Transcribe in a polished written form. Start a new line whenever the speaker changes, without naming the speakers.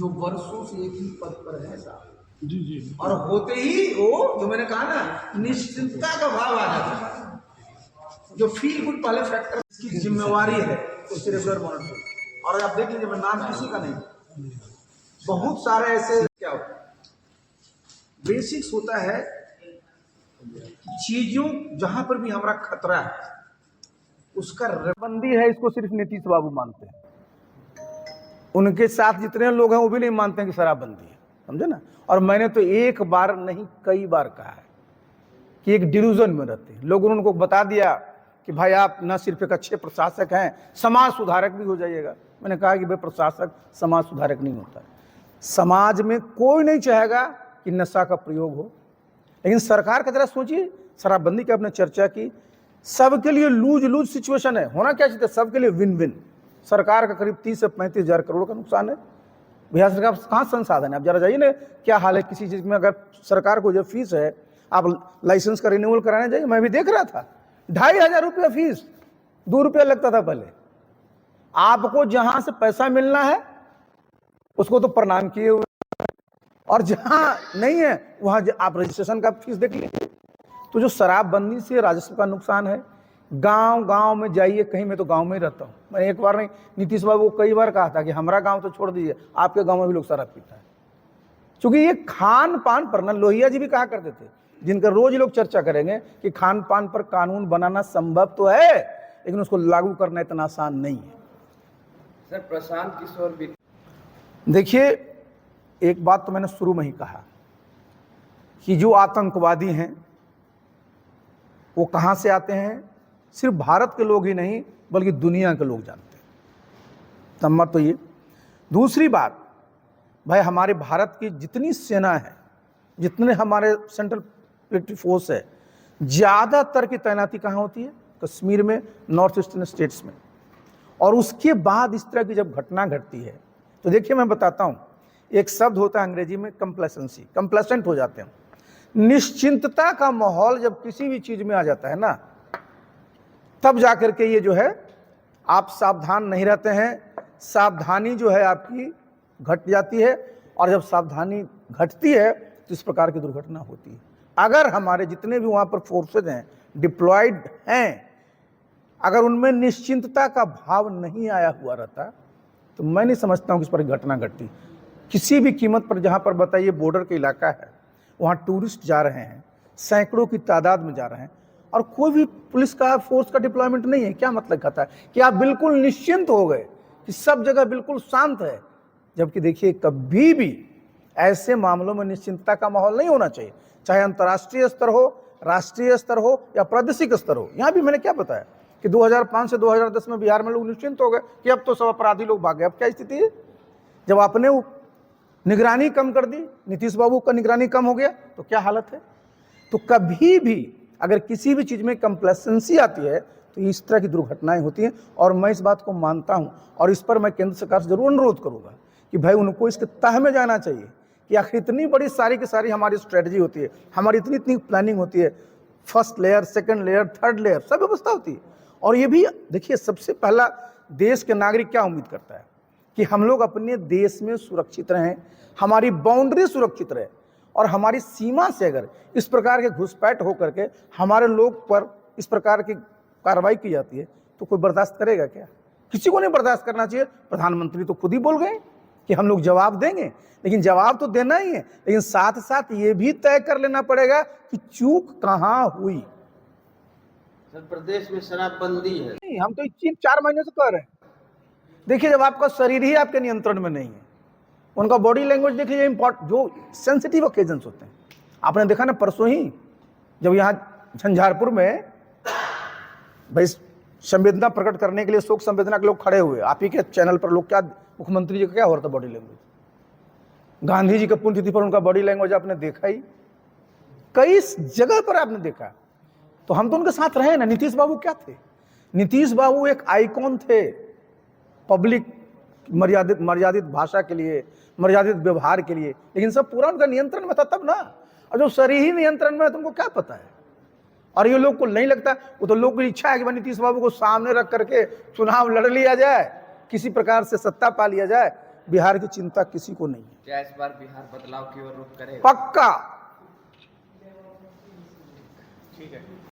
जो वर्षों से एक ही पद पर है साहब,
जी जी।
और होते ही वो जो मैंने कहा ना, निश्चिंतता का भाव आ जाता है। जो फील गुड पहले फैक्टर की जिम्मेवारी है तो सेरेब्रल मॉनिटरिंग। और आप देख लीजिए, मैं नाम किसी का नहीं, बहुत सारे ऐसे क्या होता है, बेसिक्स होता है चीजों जहां पर भी हमारा खतरा है उसका बंदी है, इसको सिर्फ नीतीश बाबू मानते हैं। उनके साथ जितने लोग हैं वो भी नहीं मानते हैं कि शराबबंदी है, समझे ना। और मैंने तो एक बार नहीं कई बार कहा है कि एक डिल्यूजन में रहते हैं लोगों ने उनको बता दिया कि भाई आप न सिर्फ एक अच्छे प्रशासक हैं, समाज सुधारक भी हो जाइएगा। मैंने कहा कि भाई प्रशासक समाज सुधारक नहीं होता। समाज में कोई नहीं चाहेगा कि नशा का प्रयोग हो, लेकिन सरकार का जरा सोचिए, शराबबंदी की आपने चर्चा की, सबके लिए लूज लूज सिचुएशन है। होना क्या चाहिए, सबके लिए विन विन। सरकार का करीब 30 से 35 हजार करोड़ का नुकसान है। बिहार सरकार कहाँ संसाधन है, आप जरा जाइए ना क्या हाल है किसी चीज में। अगर सरकार को जो फीस है, आप लाइसेंस का रिन्यूअल कराने जाइए, मैं भी देख रहा था 2500 रुपया फीस, 2 रुपया लगता था पहले। आपको जहां से पैसा मिलना है उसको तो प्रणाम किए हुए, और जहां नहीं है वहां आप रजिस्ट्रेशन का फीस देख लीजिए। तो जो शराबबंदी से राजस्व का नुकसान है, गांव गांव में जाइए कहीं, मैं तो गांव में ही रहता हूं। मैंने एक बार नहीं, नीतीश बाबू को कई बार कहा था कि हमारा गांव तो छोड़ दीजिए, आपके गांव में भी लोग शराब पीता है। क्योंकि ये खान पान पर ना, लोहिया जी भी कहा करते थे, जिनका रोज लोग चर्चा करेंगे कि खान पान पर कानून बनाना संभव तो है लेकिन उसको लागू करना इतना आसान नहीं है।
सर, प्रशांत किशोर भी,
देखिए एक बात तो मैंने शुरू में ही कहा कि जो आतंकवादी हैं वो कहां से आते हैं, सिर्फ भारत के लोग ही नहीं बल्कि दुनिया के लोग जानते हैं। नंबर तो ये। दूसरी बात, भाई हमारे भारत की जितनी सेना है, जितने हमारे सेंट्रल मिलिट्री फोर्स है, ज्यादातर की तैनाती कहाँ होती है, कश्मीर में, नॉर्थ ईस्टर्न स्टेट्स में। और उसके बाद इस तरह की जब घटना घटती है तो देखिए मैं बताता हूं, एक शब्द होता है अंग्रेजी में कंप्लेसेंसी, कंप्लेसेंट हो जाते हैं। निश्चिंतता का माहौल जब किसी भी चीज में आ जाता है ना, तब जाकर के ये जो है आप सावधान नहीं रहते हैं, सावधानी जो है आपकी घट जाती है, और जब सावधानी घटती है तो इस प्रकार की दुर्घटना होती है। अगर हमारे जितने भी वहां पर फोर्सेज हैं, डिप्लॉयड हैं, अगर उनमें निश्चिंतता का भाव नहीं आया हुआ रहता तो मैं नहीं समझता हूं कि इस पर घटना घटती। किसी भी कीमत पर, जहां पर बताइए बॉर्डर का इलाका है, वहां टूरिस्ट जा रहे हैं, सैकड़ों की तादाद में जा रहे हैं, और कोई भी पुलिस का फोर्स का डिप्लॉयमेंट नहीं है। क्या मतलब कहता है कि आप बिल्कुल निश्चिंत हो गए कि सब जगह बिल्कुल शांत है, जबकि देखिए कभी भी ऐसे मामलों में निश्चिंतता का माहौल नहीं होना चाहिए, चाहे अंतर्राष्ट्रीय स्तर हो, राष्ट्रीय स्तर हो या प्रादेशिक स्तर हो। यहां भी मैंने क्या बताया कि 2005 से 2010 में बिहार में लोग निश्चिंत हो गए कि अब तो सब अपराधी लोग भाग गए। अब क्या स्थिति है, जब आपने निगरानी कम कर दी, नीतीश बाबू का निगरानी कम हो गया, तो क्या हालत है। तो कभी भी अगर किसी भी चीज में कंप्लेसेंसी आती है तो इस तरह की दुर्घटनाएं होती हैं। और मैं इस बात को मानता हूं, और इस पर मैं केंद्र सरकार से जरूर अनुरोध करूंगा कि भाई उनको इसके तह में जाना चाहिए कि आखिर इतनी बड़ी सारी की सारी हमारी स्ट्रेटजी होती है, हमारी इतनी इतनी प्लानिंग होती है, first layer, second layer, third layer, सब व्यवस्था होती है। और ये भी देखिए, सबसे पहला देश के नागरिक क्या उम्मीद करता है कि हम लोग अपने देश में सुरक्षित रहें, हमारी बाउंड्री सुरक्षित रहे, और हमारी सीमा से अगर इस प्रकार के घुसपैठ होकर के हमारे लोग पर इस प्रकार की कार्रवाई की जाती है तो कोई बर्दाश्त करेगा क्या? किसी को नहीं बर्दाश्त करना चाहिए। प्रधानमंत्री तो खुद ही बोल गए कि हम लोग जवाब देंगे, लेकिन जवाब तो देना ही है, लेकिन साथ साथ ये भी तय कर लेना पड़ेगा कि चूक कहां हुई।
सर, प्रदेश में शराबबंदी है,
नहीं, हम तो इस चीज 4 महीने से कह रहे हैं। देखिए, जब आपका शरीर ही आपके नियंत्रण में नहीं है, उनका बॉडी लैंग्वेज देखिए, इंपॉर्टेंट जो सेंसिटिव ओकेजन्स होते हैं। आपने देखा ना परसों ही जब यहाँ झंझारपुर में भाई संवेदना प्रकट करने के लिए, शोक संवेदना के लोग खड़े हुए, आप ही के चैनल पर लोग, क्या मुख्यमंत्री जी का क्या हो रहा था बॉडी लैंग्वेज, गांधी जी का पुण्यतिथि पर उनका बॉडी लैंग्वेज आपने देखा ही, कई जगह पर आपने देखा। तो हम तो उनके साथ रहे ना। नीतीश बाबू क्या थे, नीतीश बाबू एक आइकॉन थे पब्लिक मर्यादित भाषा के लिए, मर्यादित व्यवहार के लिए, लेकिन सब पूरा उनका नियंत्रण में था तब ना। और जो शरीर ही नियंत्रण में है तुमको क्या पता है। और ये लोग को नहीं लगता, वो तो लोग की इच्छा है कि नीतीश बाबू को सामने रख करके चुनाव लड़ लिया जाए, किसी प्रकार से सत्ता पा लिया जाए, बिहार की चिंता किसी को नहीं है।
क्या इस बार बिहार बदलाव की ओर रुख करेगा?
पक्का।
ठीक है।